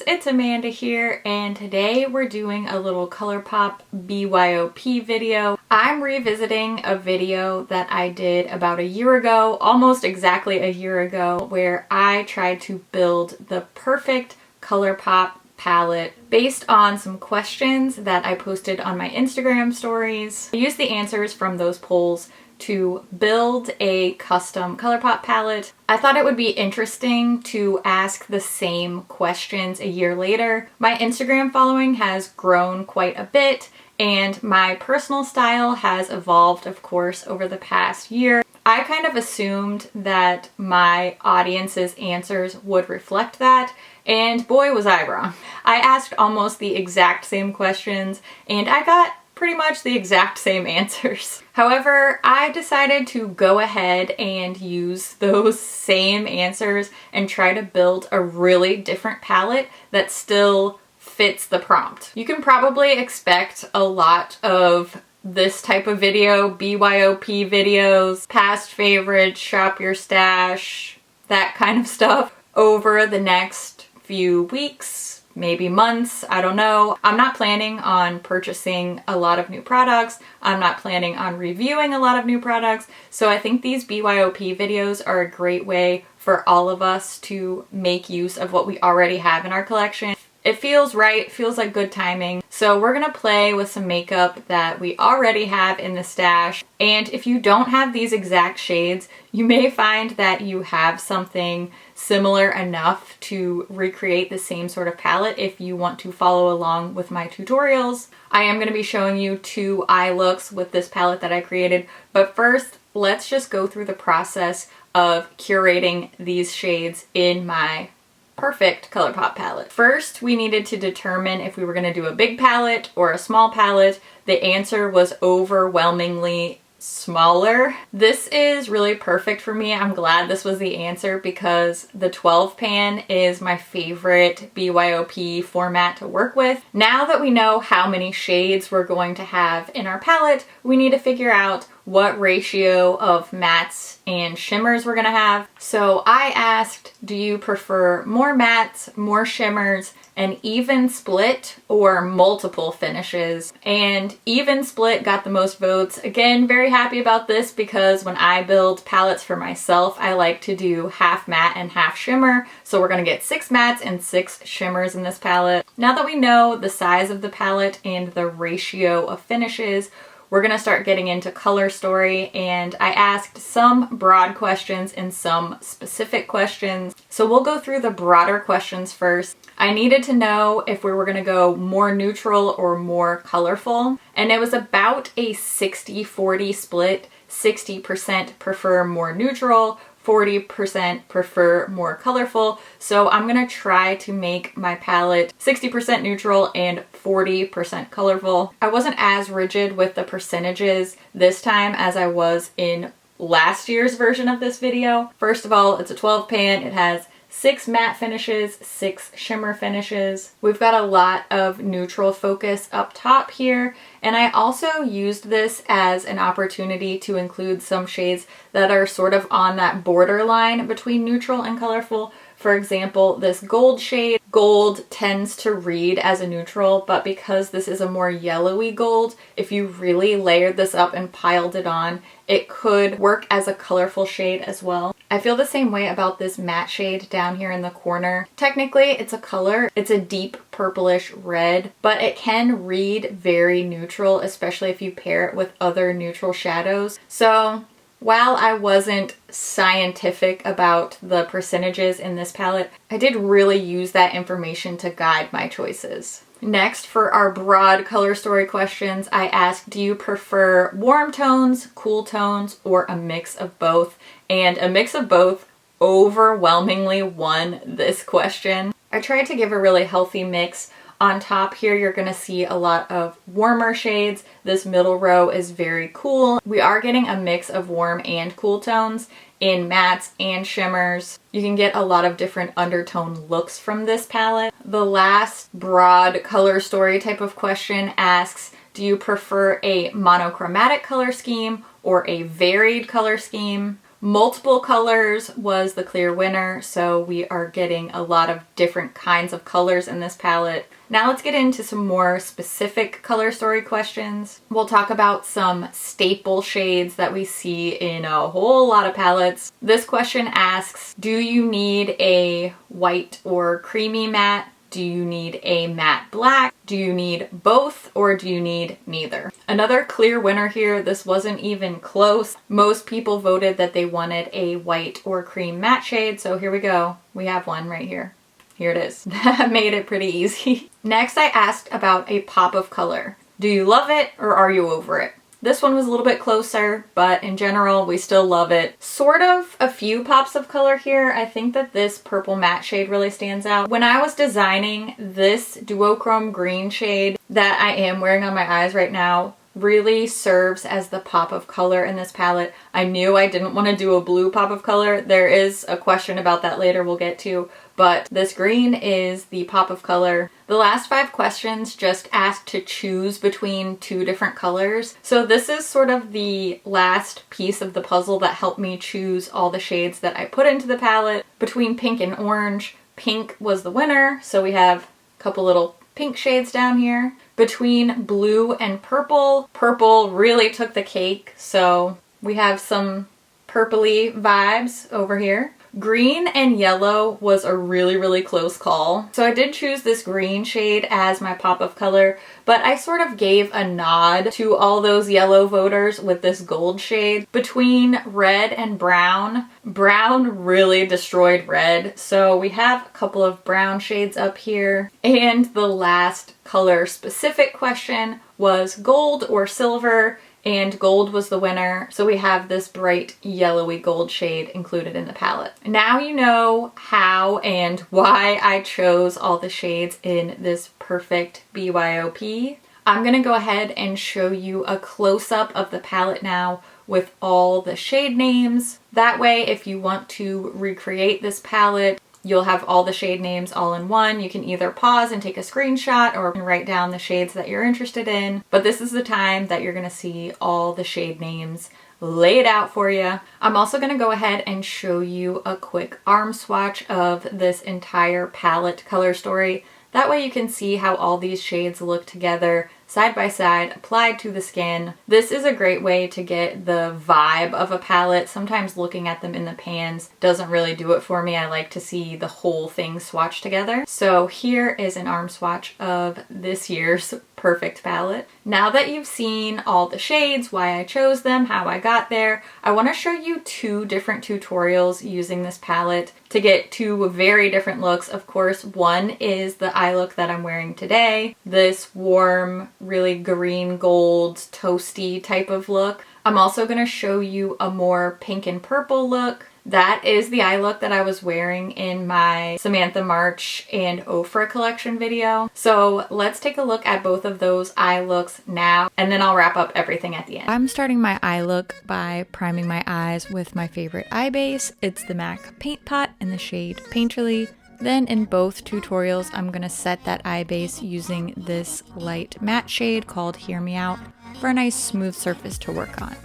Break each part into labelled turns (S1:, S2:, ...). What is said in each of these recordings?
S1: it's Amanda here, and today we're doing a little ColourPop BYOP video. I'm revisiting a video that I did about a year ago, almost exactly a year ago, where I tried to build the perfect ColourPop palette based on some questions that I posted on my Instagram stories. I used the answers from those polls to build a custom ColourPop palette. I thought it would be interesting to ask the same questions a year later. My Instagram following has grown quite a bit, and my personal style has evolved, of course, over the past year. I kind of assumed that my audience's answers would reflect that, and boy was I wrong. I asked almost the exact same questions, and I got pretty much the exact same answers. However, I decided to go ahead and use those same answers and try to build a really different palette that still fits the prompt. You can probably expect a lot of this type of video, BYOP videos, past favorites, shop your stash, that kind of stuff over the next few weeks, maybe months, I don't know. I'm not planning on purchasing a lot of new products. I'm not planning on reviewing a lot of new products. So I think these BYOP videos are a great way for all of us to make use of what we already have in our collection. It feels right, feels like good timing. So we're gonna play with some makeup that we already have in the stash. And if you don't have these exact shades, you may find that you have something similar enough to recreate the same sort of palette if you want to follow along with my tutorials. I am going to be showing you 2 eye looks with this palette that I created, but first let's just go through the process of curating these shades in my perfect ColourPop palette. First, we needed to determine if we were going to do a big palette or a small palette. The answer was overwhelmingly smaller. This is really perfect for me. I'm glad this was the answer because the 12 pan is my favorite BYOP format to work with. Now that we know how many shades we're going to have in our palette, we need to figure out what ratio of mattes and shimmers we're gonna have. So I asked, do you prefer more mattes, more shimmers, an even split, or multiple finishes? And even split got the most votes. Again, very happy about this because when I build palettes for myself, I like to do half matte and half shimmer. So we're gonna get 6 mattes and 6 shimmers in this palette. Now that we know the size of the palette and the ratio of finishes, we're gonna start getting into color story, and I asked some broad questions and some specific questions. So we'll go through the broader questions first. I needed to know if we were gonna go more neutral or more colorful, and it was about a 60-40 split. 60% prefer more neutral, 40% prefer more colorful. So I'm gonna try to make my palette 60% neutral and 40% colorful. I wasn't as rigid with the percentages this time as I was in last year's version of this video. First of all, it's a 12 pan. It has 6 matte finishes, 6 shimmer finishes. We've got a lot of neutral focus up top here, and I also used this as an opportunity to include some shades that are sort of on that borderline between neutral and colorful. For example, this gold shade. Gold tends to read as a neutral, but because this is a more yellowy gold, if you really layered this up and piled it on, it could work as a colorful shade as well. I feel the same way about this matte shade down here in the corner. Technically, it's a color. It's a deep purplish red, but it can read very neutral, especially if you pair it with other neutral shadows. So while I wasn't scientific about the percentages in this palette, I did really use that information to guide my choices. Next, for our broad color story questions, I asked, do you prefer warm tones, cool tones, or a mix of both? And a mix of both overwhelmingly won this question. I tried to give a really healthy mix. On top here, you're gonna see a lot of warmer shades. This middle row is very cool. We are getting a mix of warm and cool tones in mattes and shimmers. You can get a lot of different undertone looks from this palette. The last broad color story type of question asks, do you prefer a monochromatic color scheme or a varied color scheme? Multiple colors was the clear winner, so we are getting a lot of different kinds of colors in this palette. Now let's get into some more specific color story questions. We'll talk about some staple shades that we see in a whole lot of palettes. This question asks, do you need a white or creamy matte? Do you need a matte black? Do you need both, or do you need neither? Another clear winner here. This wasn't even close. Most people voted that they wanted a white or cream matte shade, so here we go. We have one right here. Here it is. That made it pretty easy. Next, I asked about a pop of color. Do you love it, or are you over it? This one was a little bit closer, but in general, we still love it. Sort of a few pops of color here. I think that this purple matte shade really stands out. When I was designing this duochrome green shade that I am wearing on my eyes right now, really serves as the pop of color in this palette. I knew I didn't want to do a blue pop of color. There is a question about that later we'll get to, but this green is the pop of color. The last 5 questions just asked to choose between 2 different colors. So this is sort of the last piece of the puzzle that helped me choose all the shades that I put into the palette. Between pink and orange, pink was the winner, so we have a couple little pink shades down here. Between blue and purple, purple really took the cake, so we have some purpley vibes over here. Green and yellow was a really close call. So I did choose this green shade as my pop of color, but I sort of gave a nod to all those yellow voters with this gold shade. Between red and brown, brown really destroyed red. So we have a couple of brown shades up here. And the last color specific question was gold or silver, and gold was the winner. So we have this bright yellowy gold shade included in the palette. Now you know how and why I chose all the shades in this perfect BYOP. I'm gonna go ahead and show you a close-up of the palette now with all the shade names. That way, if you want to recreate this palette, you'll have all the shade names all in one. You can either pause and take a screenshot or write down the shades that you're interested in. But this is the time that you're gonna see all the shade names laid out for you. I'm also gonna go ahead and show you a quick arm swatch of this entire palette color story. That way you can see how all these shades look together side by side, applied to the skin. This is a great way to get the vibe of a palette. Sometimes looking at them in the pans doesn't really do it for me. I like to see the whole thing swatched together. So here is an arm swatch of this year's perfect palette. Now that you've seen all the shades, why I chose them, how I got there, I want to show you 2 different tutorials using this palette to get 2 very different looks. Of course, one is the eye look that I'm wearing today, this warm, really green gold toasty type of look. I'm also going to show you a more pink and purple look. That is the eye look that I was wearing in my Samantha March and Ofra collection video. So let's take a look at both of those eye looks now, and then I'll wrap up everything at the end. I'm starting my eye look by priming my eyes with my favorite eye base. It's the MAC Paint Pot in the shade Painterly. Then in both tutorials, I'm going to set that eye base using this light matte shade called Hear Me Out for a nice smooth surface to work on.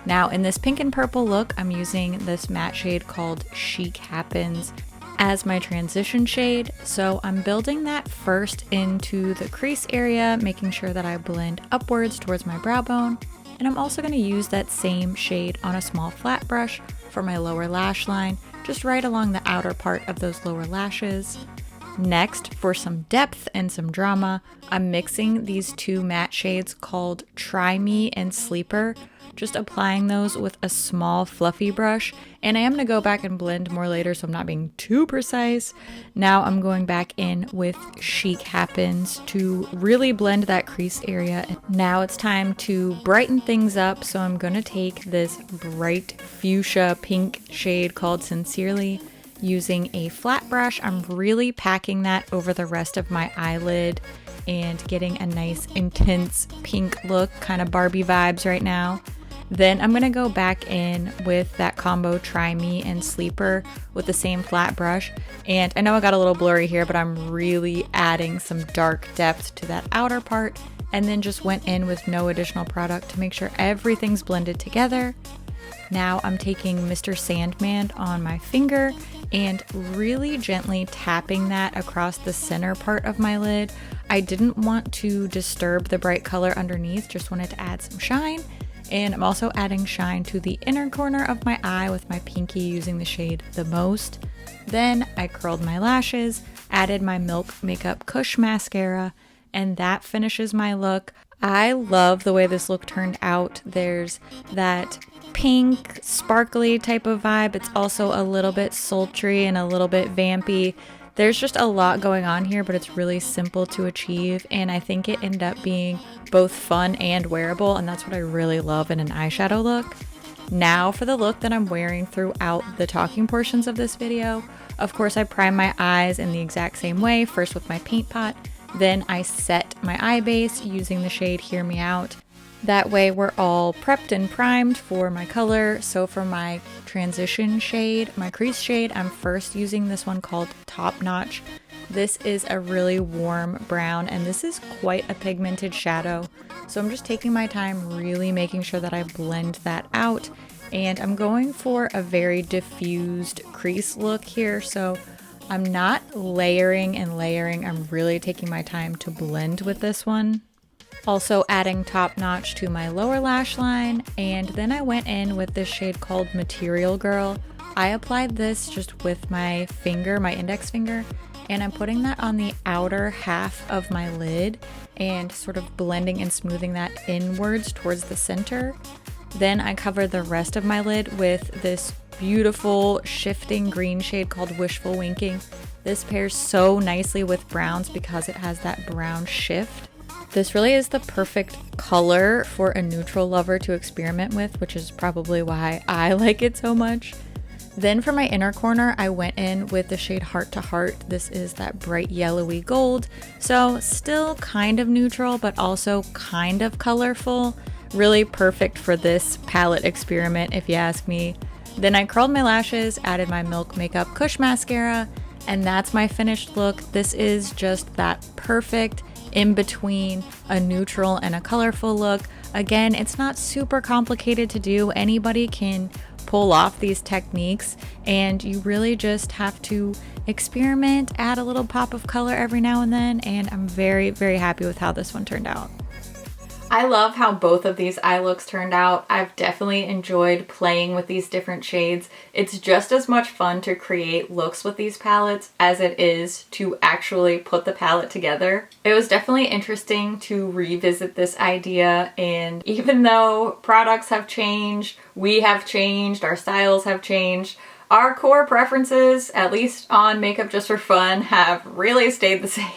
S1: Now in this pink and purple look, I'm using this matte shade called Chic Happens as my transition shade. So I'm building that first into the crease area, making sure that I blend upwards towards my brow bone. And I'm also going to use that same shade on a small flat brush for my lower lash line, just right along the outer part of those lower lashes. Next, for some depth and some drama, I'm mixing these 2 matte shades called Try Me and Sleeper, just applying those with a small fluffy brush. And I am going to go back and blend more later, so I'm not being too precise. Now I'm going back in with Chic Happens to really blend that crease area. Now it's time to brighten things up, so I'm going to take this bright fuchsia pink shade called Sincerely. Using a flat brush, I'm really packing that over the rest of my eyelid and getting a nice intense pink look, kind of Barbie vibes right now. Then I'm going to go back in with that combo Try Me and Sleeper with the same flat brush. And I know I got a little blurry here, but I'm really adding some dark depth to that outer part, and then just went in with no additional product to make sure everything's blended together. Now I'm taking Mr. Sandman on my finger and really gently tapping that across the center part of my lid. I didn't want to disturb the bright color underneath, just wanted to add some shine. And I'm also adding shine to the inner corner of my eye with my pinky using the shade The Most. Then I curled my lashes, added my Milk Makeup Kush mascara, and that finishes my look. I love the way this look turned out. There's that pink, sparkly type of vibe. It's also a little bit sultry and a little bit vampy. There's just a lot going on here, but it's really simple to achieve, and I think it ended up being both fun and wearable, and that's what I really love in an eyeshadow look. Now for the look that I'm wearing throughout the talking portions of this video. Of course, I prime my eyes in the exact same way, first with my paint pot, then I set my eye base using the shade Hear Me Out. That way we're all prepped and primed for my color. So for my transition shade, my crease shade, I'm first using this one called Top Notch. This is a really warm brown, and this is quite a pigmented shadow. So I'm just taking my time really making sure that I blend that out. And I'm going for a very diffused crease look here. So I'm not layering and layering. I'm really taking my time to blend with this one. Also adding Top Notch to my lower lash line, and then I went in with this shade called Material Girl. I applied this just with my finger, my index finger, and I'm putting that on the outer half of my lid and sort of blending and smoothing that inwards towards the center. Then I cover the rest of my lid with this beautiful shifting green shade called Wishful Winking. This pairs so nicely with browns because it has that brown shift. This really is the perfect color for a neutral lover to experiment with, which is probably why I like it so much. Then for my inner corner, I went in with the shade Heart to Heart. This is that bright yellowy gold, so still kind of neutral, but also kind of colorful. Really perfect for this palette experiment, if you ask me. Then I curled my lashes, added my Milk Makeup Kush mascara, and that's my finished look. This is just that perfect in between a neutral and a colorful look. Again, it's not super complicated to do. Anybody can pull off these techniques, and you really just have to experiment, add a little pop of color every now and then, and I'm very, very happy with how this one turned out. I love how both of these eye looks turned out. I've definitely enjoyed playing with these different shades. It's just as much fun to create looks with these palettes as it is to actually put the palette together. It was definitely interesting to revisit this idea, and even though products have changed, we have changed, our styles have changed, our core preferences, at least on Makeup.Just.For.Fun, have really stayed the same.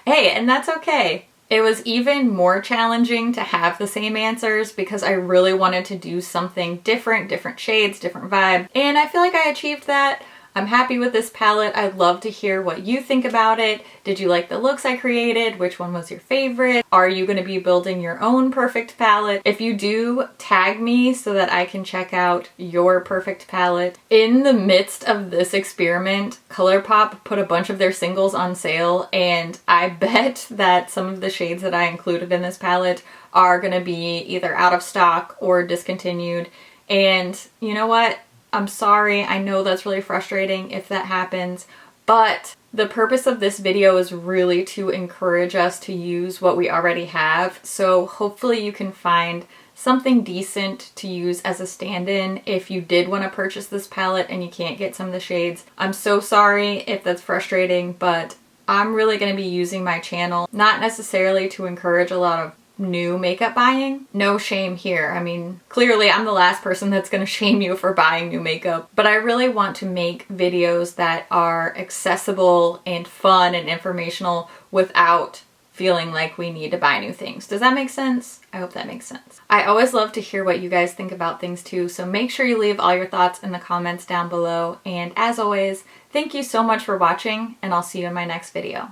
S1: Hey, and that's okay. It was even more challenging to have the same answers because I really wanted to do something different, different shades, different vibe, and I feel like I achieved that. I'm happy with this palette. I'd love to hear what you think about it. Did you like the looks I created? Which one was your favorite? Are you going to be building your own perfect palette? If you do, tag me so that I can check out your perfect palette. In the midst of this experiment, ColourPop put a bunch of their singles on sale, and I bet that some of the shades that I included in this palette are going to be either out of stock or discontinued. And you know what? I'm sorry, I know that's really frustrating if that happens, but the purpose of this video is really to encourage us to use what we already have, so hopefully you can find something decent to use as a stand-in if you did want to purchase this palette and you can't get some of the shades. I'm so sorry if that's frustrating, but I'm really going to be using my channel not necessarily to encourage a lot of new makeup buying. No shame here. I mean, clearly I'm the last person that's going to shame you for buying new makeup, but I really want to make videos that are accessible and fun and informational without feeling like we need to buy new things. Does that make sense? I hope that makes sense. I always love to hear what you guys think about things too, so make sure you leave all your thoughts in the comments down below, and as always, thank you so much for watching, and I'll see you in my next video.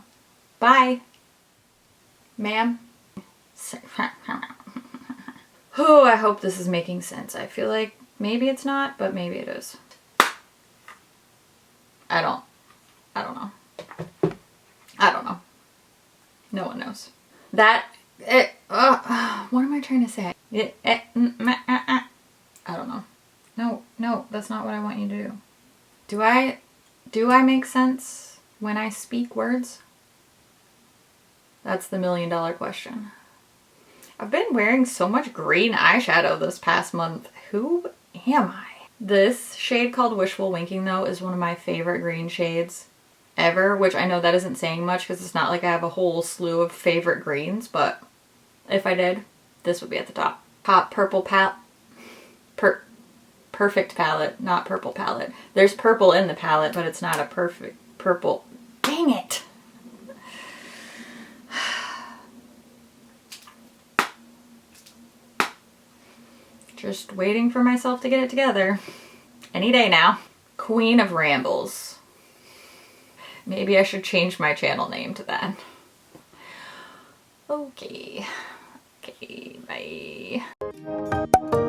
S1: Bye! Ma'am? Oh, I hope this is making sense. I feel like maybe it's not, but maybe it is. I don't know. I don't know. No one knows. What am I trying to say? I don't know. That's not what I want you to do. Do I make sense when I speak words? That's the $1,000,000 question. I've been wearing so much green eyeshadow this past month. Who am I? This shade called Wishful Winking though is one of my favorite green shades ever, which I know that isn't saying much because it's not like I have a whole slew of favorite greens, but if I did, this would be at the top. Pop Purple Palette. Perfect palette, not purple palette. There's purple in the palette, but it's not a perfect purple. Dang it! Just waiting for myself to get it together. Any day now. Queen of Rambles. Maybe I should change my channel name to that. Okay. Okay, bye.